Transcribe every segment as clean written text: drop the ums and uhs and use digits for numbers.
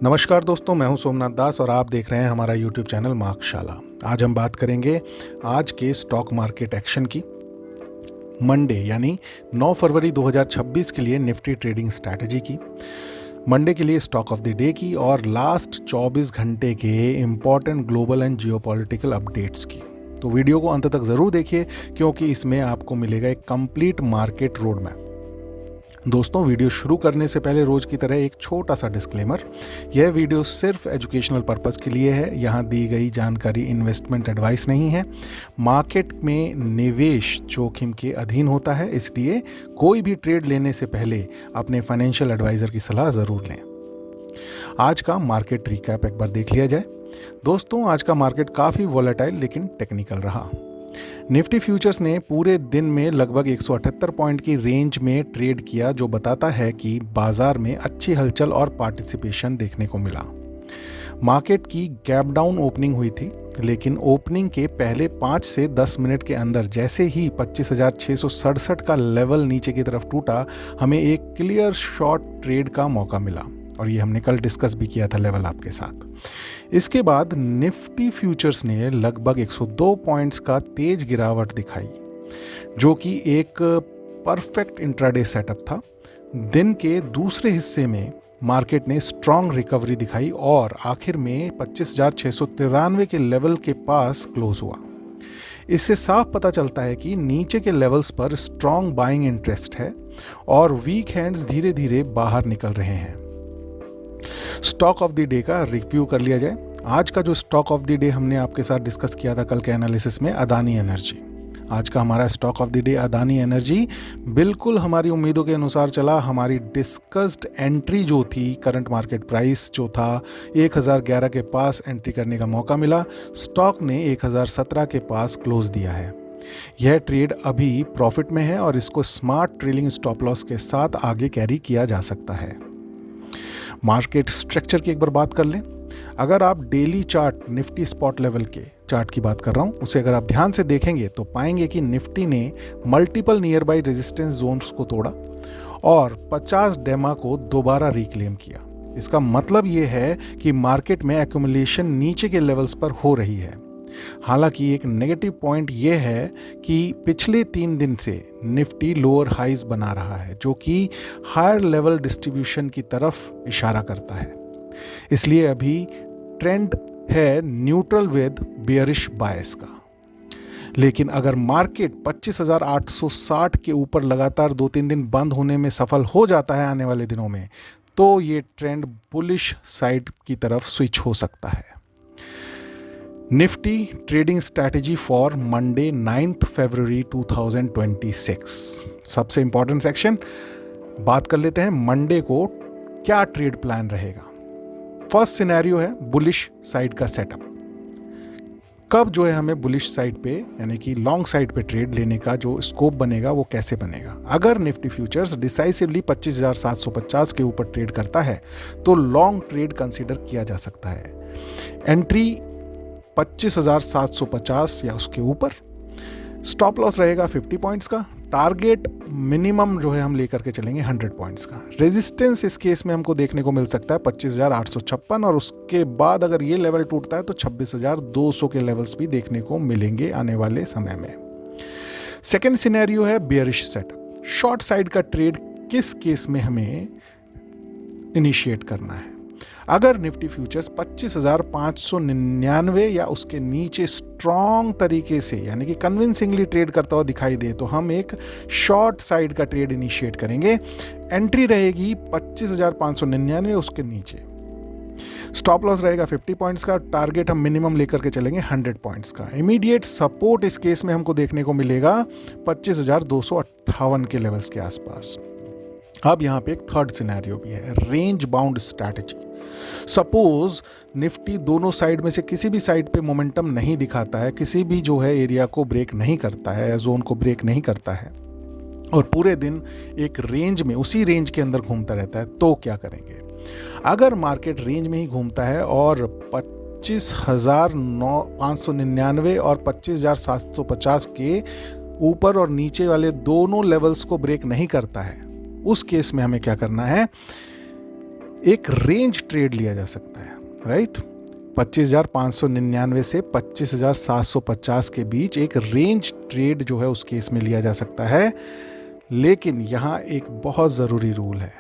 नमस्कार दोस्तों, मैं हूं सोमनाथ दास और आप देख रहे हैं हमारा यूट्यूब चैनल मार्कशाला। आज हम बात करेंगे आज के स्टॉक मार्केट एक्शन की। मंडे यानी 9 फरवरी 2026 के लिए निफ्टी ट्रेडिंग स्ट्रैटेजी की, मंडे के लिए स्टॉक ऑफ द डे की और लास्ट 24 घंटे के important global and geopolitical updates की। तो वीडियो को अंत तक ज़रूर देखिए क्योंकि इसमें आपको मिलेगा एक कंप्लीट मार्केट रोड मैप। दोस्तों, वीडियो शुरू करने से पहले रोज की तरह एक छोटा सा डिस्क्लेमर। यह वीडियो सिर्फ एजुकेशनल पर्पस के लिए है। यहाँ दी गई जानकारी इन्वेस्टमेंट एडवाइस नहीं है। मार्केट में निवेश जोखिम के अधीन होता है, इसलिए कोई भी ट्रेड लेने से पहले अपने फाइनेंशियल एडवाइजर की सलाह ज़रूर लें। आज का मार्केट रिकैप एक बार देख लिया जाए। दोस्तों, आज का मार्केट काफ़ी वॉलेटाइल लेकिन टेक्निकल रहा। निफ्टी फ्यूचर्स ने पूरे दिन में लगभग 178 पॉइंट की रेंज में ट्रेड किया, जो बताता है कि बाजार में अच्छी हलचल और पार्टिसिपेशन देखने को मिला। मार्केट की गैप डाउन ओपनिंग हुई थी, लेकिन ओपनिंग के पहले 5 से 10 मिनट के अंदर जैसे ही 25,667 का लेवल नीचे की तरफ टूटा, हमें एक क्लियर शॉर्ट ट्रेड का मौका मिला और ये हमने कल डिस्कस भी किया था लेवल आपके साथ। इसके बाद निफ्टी फ्यूचर्स ने लगभग 102 पॉइंट्स का तेज गिरावट दिखाई, जो कि एक परफेक्ट इंट्राडे सेटअप था। दिन के दूसरे हिस्से में मार्केट ने स्ट्रॉन्ग रिकवरी दिखाई और आखिर में 25,693 के लेवल के पास क्लोज हुआ। इससे साफ पता चलता है कि नीचे के लेवल्स पर स्ट्रॉन्ग बाइंग इंटरेस्ट है और वीक हैंड्स धीरे धीरे बाहर निकल रहे हैं। स्टॉक ऑफ द डे का रिव्यू कर लिया जाए। आज का जो स्टॉक ऑफ द डे हमने आपके साथ डिस्कस किया था कल के एनालिसिस में, अदानी एनर्जी। आज का हमारा stock of the day Adani energy बिल्कुल हमारी उम्मीदों के अनुसार चला। हमारी डिस्कस्ड एंट्री जो थी, करंट मार्केट प्राइस जो था 1011 के पास एंट्री करने का मौका मिला। स्टॉक ने 1017 के पास क्लोज दिया है। यह ट्रेड अभी प्रॉफिट में है और इसको स्मार्ट ट्रेलिंग स्टॉप लॉस के साथ आगे कैरी किया जा सकता है। मार्केट स्ट्रक्चर की एक बार बात कर लें। अगर आप daily chart, Nifty spot level के चार्ट की बात कर रहा हूं, उसे अगर आप ध्यान से देखेंगे तो पाएंगे कि निफ्टी ने multiple nearby resistance zones को तोड़ा और 50 डेमा को दोबारा रिक्लेम किया। इसका मतलब ये है कि मार्केट में एक्यूमुलेशन नीचे के लेवल्स पर हो रही है। हालांकि एक नेगेटिव पॉइंट यह है कि पिछले 3 दिन से निफ्टी लोअर हाइज बना रहा है, जो कि हायर लेवल डिस्ट्रीब्यूशन की तरफ इशारा करता है। इसलिए अभी ट्रेंड है न्यूट्रल विद बेयरिश बायस का। लेकिन अगर मार्केट 25,860 के ऊपर लगातार 2-3 दिन बंद होने में सफल हो जाता है आने वाले दिनों में, तो ये ट्रेंड बुलिश साइड की तरफ स्विच हो सकता है। Nifty trading strategy for Monday 9 फरवरी 2026। सबसे इंपॉर्टेंट सेक्शन बात कर लेते हैं। मंडे को क्या ट्रेड प्लान रहेगा। फर्स्ट सिनेरियो है बुलिश साइड का सेटअप। कब जो है हमें बुलिश साइड पे यानी कि लॉन्ग साइड पे ट्रेड लेने का जो स्कोप बनेगा वो कैसे बनेगा। अगर निफ्टी फ्यूचर्स डिसाइसिवली 25,750 के ऊपर ट्रेड करता है तो लॉन्ग ट्रेड कंसीडर किया जा सकता है। एंट्री 25,750 या उसके ऊपर। स्टॉप लॉस रहेगा 50 पॉइंट्स का। टारगेट मिनिमम जो है हम लेकर के चलेंगे 100 पॉइंट्स का। रेजिस्टेंस इस केस में हमको देखने को मिल सकता है 25,856 और उसके बाद अगर ये लेवल टूटता है तो 26,200 के लेवल्स भी देखने को मिलेंगे आने वाले समय में। सेकेंड सिनेरियो है बेयरिश सेटअप। शॉर्ट साइड का ट्रेड किस केस में हमें इनिशिएट करना है। अगर निफ्टी फ्यूचर्स 25,599 या उसके नीचे स्ट्रॉन्ग तरीके से यानी कि कन्विंसिंगली ट्रेड करता हुआ दिखाई दे तो हम एक शॉर्ट साइड का ट्रेड इनिशिएट करेंगे। एंट्री रहेगी 25,599 उसके नीचे। स्टॉप लॉस रहेगा 50 पॉइंट्स का। टारगेट हम मिनिमम लेकर के चलेंगे 100 पॉइंट्स का। इमीडिएट सपोर्ट इस केस में हमको देखने को मिलेगा 25,258 के लेवल्स के आसपास। अब यहाँ पे एक थर्ड सिनेरियो भी है, range bound strategy. Suppose Nifty दोनों साइड में से किसी भी साइड पे मोमेंटम नहीं दिखाता है, किसी भी जो है एरिया को ब्रेक नहीं करता है, जोन को ब्रेक नहीं करता है और पूरे दिन एक रेंज में उसी रेंज के अंदर घूमता रहता है, तो क्या करेंगे। अगर मार्केट रेंज में ही घूमता है और 25,599 और 25,750 के ऊपर और नीचे वाले दोनों लेवल्स को ब्रेक नहीं करता है, उस केस में हमें क्या करना है, एक रेंज ट्रेड लिया जा सकता है, राइट। 25,599 से 25,750 के बीच एक रेंज ट्रेड जो है उस केस में लिया जा सकता है। लेकिन यहाँ एक बहुत ज़रूरी रूल है,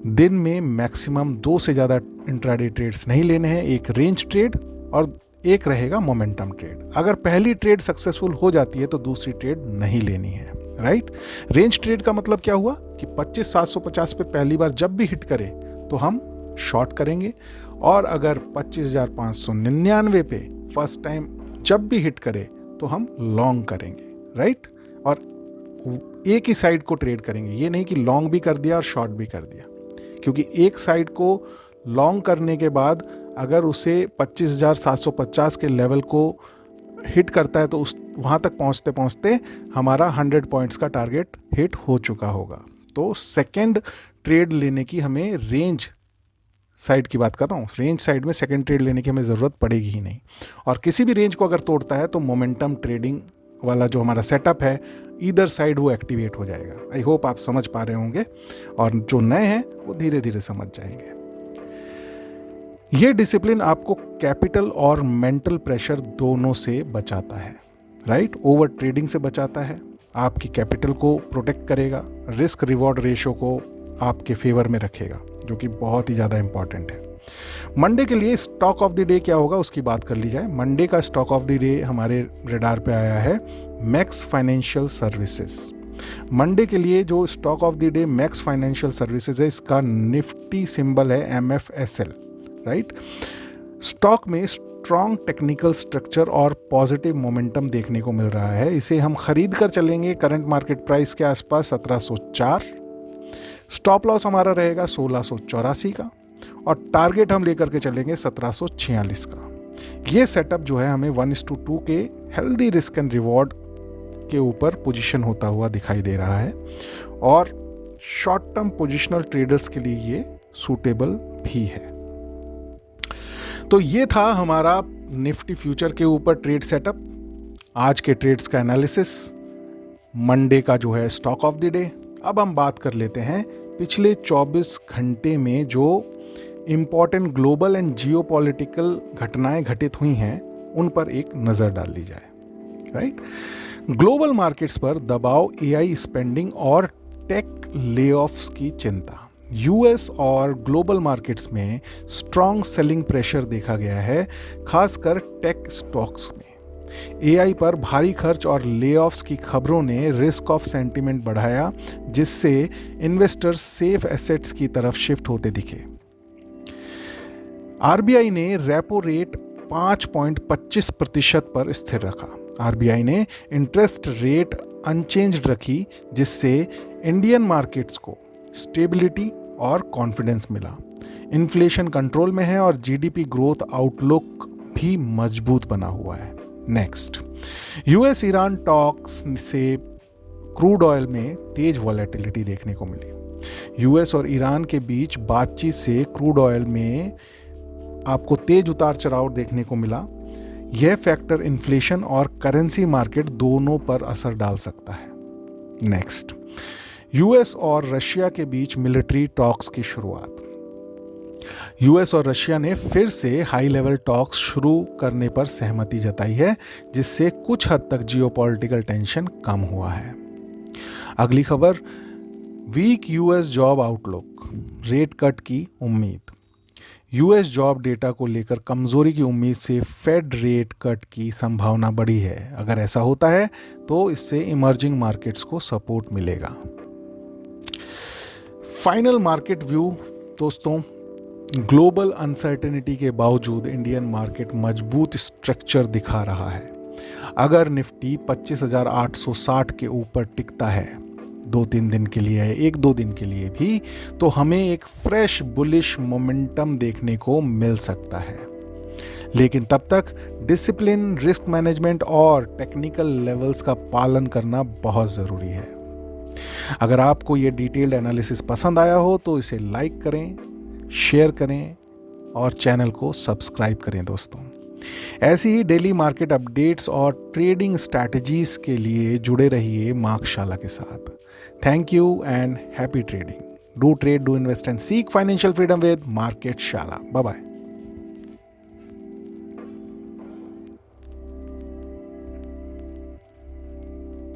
दिन में मैक्सिमम 2 से ज़्यादा इंट्राडे ट्रेड्स नहीं लेने हैं, एक रेंज ट्रेड और एक रहेगा मोमेंटम ट्रेड। अगर पहली ट्रेड सक्सेसफुल हो जाती है तो दूसरी ट्रेड नहीं लेनी है, राइट। रेंज ट्रेड का मतलब क्या हुआ कि 25,750 पे पहली बार जब भी हिट करे तो हम शॉर्ट करेंगे, और अगर 25,599 पे फर्स्ट टाइम जब भी हिट करे तो हम लॉन्ग करेंगे, राइट। और एक ही साइड को ट्रेड करेंगे, ये नहीं कि लॉन्ग भी कर दिया और शॉर्ट भी कर दिया, क्योंकि एक साइड को लॉन्ग करने के बाद अगर उसे 25,750 के लेवल को हिट करता है तो उस वहाँ तक पहुँचते पहुँचते हमारा 100 पॉइंट्स का टारगेट हिट हो चुका होगा। तो सेकंड ट्रेड लेने की हमें, रेंज साइड की बात कर रहा हूँ, रेंज साइड में सेकंड ट्रेड लेने की हमें ज़रूरत पड़ेगी ही नहीं। और किसी भी रेंज को अगर तोड़ता है तो मोमेंटम ट्रेडिंग वाला जो हमारा सेटअप है ईदर साइड वो एक्टिवेट हो जाएगा। आई होप आप समझ पा रहे होंगे, और जो नए हैं वो धीरे धीरे समझ जाएंगे। ये डिसिप्लिन आपको कैपिटल और मेंटल प्रेशर दोनों से बचाता है, राइट। ओवर ट्रेडिंग से बचाता है, आपकी कैपिटल को प्रोटेक्ट करेगा, रिस्क रिवॉर्ड रेशो को आपके फेवर में रखेगा, जो कि बहुत ही ज़्यादा इंपॉर्टेंट है। मंडे के लिए स्टॉक ऑफ द डे क्या होगा उसकी बात कर ली जाए। मंडे का स्टॉक ऑफ द डे हमारे रेडार पे आया है मैक्स फाइनेंशियल सर्विसेज। मंडे के लिए जो stock of the day max financial services है, इसका निफ्टी सिंबल है MFSL, राइट। स्टॉक में स्ट्रॉन्ग टेक्निकल स्ट्रक्चर और पॉजिटिव मोमेंटम देखने को मिल रहा है। इसे हम खरीद कर चलेंगे करंट मार्केट प्राइस के आसपास 1704। स्टॉप लॉस हमारा रहेगा 1684 का, और टारगेट हम लेकर के चलेंगे 1746 का। ये सेटअप जो है हमें 1:2 के हेल्दी रिस्क एंड रिवॉर्ड के ऊपर पोजीशन होता हुआ दिखाई दे रहा है, और शॉर्ट टर्म पोजिशनल ट्रेडर्स के लिए ये सूटेबल भी है। तो ये था हमारा निफ्टी फ्यूचर के ऊपर ट्रेड सेटअप, आज के ट्रेड्स का एनालिसिस, मंडे का जो है स्टॉक ऑफ द डे। अब हम बात कर लेते हैं पिछले 24 घंटे में जो इम्पॉर्टेंट ग्लोबल एंड जियोपॉलिटिकल घटनाएं घटित हुई हैं उन पर एक नज़र डाल ली जाए, राइट। ग्लोबल मार्केट्स पर दबाव, AI स्पेंडिंग और टेक लेऑफ्स की चिंता। US और ग्लोबल मार्केट्स में स्ट्रॉन्ग सेलिंग प्रेशर देखा गया है, खासकर टेक स्टॉक्स में। AI पर भारी खर्च और लेऑफ्स की खबरों ने रिस्क ऑफ सेंटिमेंट बढ़ाया, जिससे इन्वेस्टर्स सेफ एसेट्स की तरफ शिफ्ट होते दिखे। RBI ने रेपो रेट 5.25% पर स्थिर रखा। RBI ने इंटरेस्ट रेट अनचेंज्ड रखी, जिससे इंडियन मार्केट्स को स्टेबिलिटी और कॉन्फिडेंस मिला। इन्फ्लेशन कंट्रोल में है और GDP ग्रोथ आउटलुक भी मजबूत बना हुआ है। नेक्स्ट, US ईरान टॉक्स से क्रूड ऑयल में तेज वॉलेटिलिटी देखने को मिली। US और ईरान के बीच बातचीत से क्रूड ऑयल में आपको तेज उतार चढ़ाव देखने को मिला। यह फैक्टर इन्फ्लेशन और करेंसी मार्केट दोनों पर असर डाल सकता है। नेक्स्ट, US और रशिया के बीच मिलिट्री टॉक्स की शुरुआत। US और रशिया ने फिर से हाई लेवल टॉक्स शुरू करने पर सहमति जताई है, जिससे कुछ हद तक जियोपॉलिटिकल टेंशन कम हुआ है। अगली खबर, weak US job outlook, rate cut की उम्मीद। US जॉब डेटा को लेकर कमजोरी की उम्मीद से फेड रेट कट की संभावना बढ़ी है। अगर ऐसा होता है तो इससे इमर्जिंग मार्केट्स को सपोर्ट मिलेगा। फाइनल मार्केट व्यू दोस्तों, ग्लोबल अनसर्टेनिटी के बावजूद इंडियन मार्केट मजबूत स्ट्रक्चर दिखा रहा है। अगर निफ्टी 25,860 के ऊपर टिकता है 2-3 दिन के लिए, 1-2 दिन के लिए भी, तो हमें एक फ्रेश बुलिश मोमेंटम देखने को मिल सकता है। लेकिन तब तक डिसिप्लिन, रिस्क मैनेजमेंट और टेक्निकल लेवल्स का पालन करना बहुत ज़रूरी है। अगर आपको ये डिटेल्ड एनालिसिस पसंद आया हो तो इसे लाइक करें, शेयर करें और चैनल को सब्सक्राइब करें दोस्तों। ऐसी ही डेली मार्केट अपडेट्स और ट्रेडिंग स्ट्रैटेजीज के लिए जुड़े रहिए मार्कशाला के साथ। Thank you and happy trading. Do trade, do invest and seek financial freedom with Markshala. Bye bye.